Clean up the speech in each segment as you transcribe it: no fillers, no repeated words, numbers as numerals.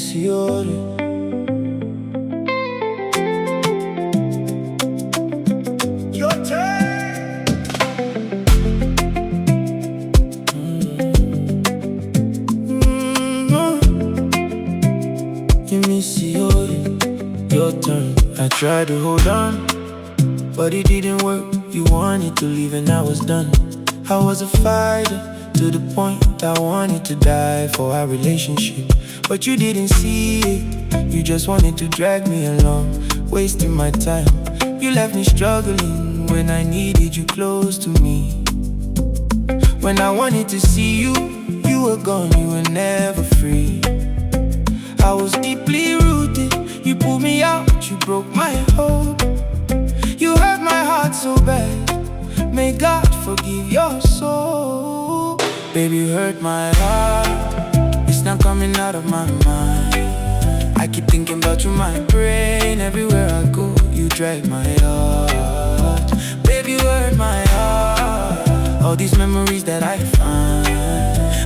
signore. Your turn. Give me signore. Your turn. I tried to hold on, but it didn't work. You wanted to leave and I was done. I was a fighter to the point I wanted to die for our relationship. But you didn't see it, you just wanted to drag me along, wasting my time. You left me struggling when I needed you close to me. When I wanted to see you, you were gone, you were never free. I was deeply rooted, you pulled me out, you broke my hope. You hurt my heart so bad, may God forgive your soul. Baby, you hurt my heart, it's not coming out of my mind. I keep thinking about you, my brain, everywhere I go, you drag my heart. Baby, you hurt my heart, all these memories that I find.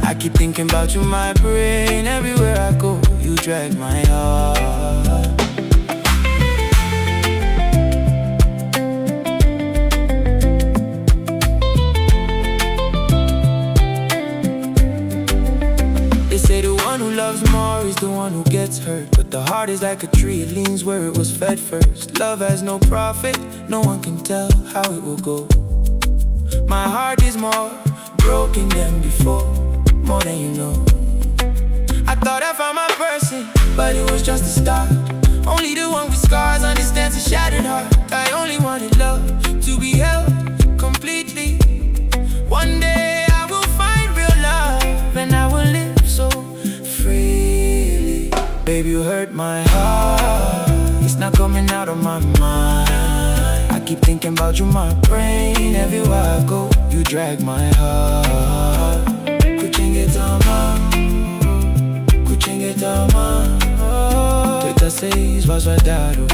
I keep thinking about you, my brain, everywhere I go, you drag my heart. They say the one who loves more is the one who gets hurt, but the heart is like a tree, it leans where it was fed first. Love has no profit, no one can tell how it will go. My heart is more broken than before, more than you know. I thought I found my person, but it was just a start. Only the one with scars understands a shattered heart. I only wanted love to be held completely. One day I will find real love and I will live so freely. Baby, you hurt my heart, it's not coming out of my mind. I keep thinking about you, my brain, everywhere I go, you drag my heart. Kuchengetama, teta 6 was guardado.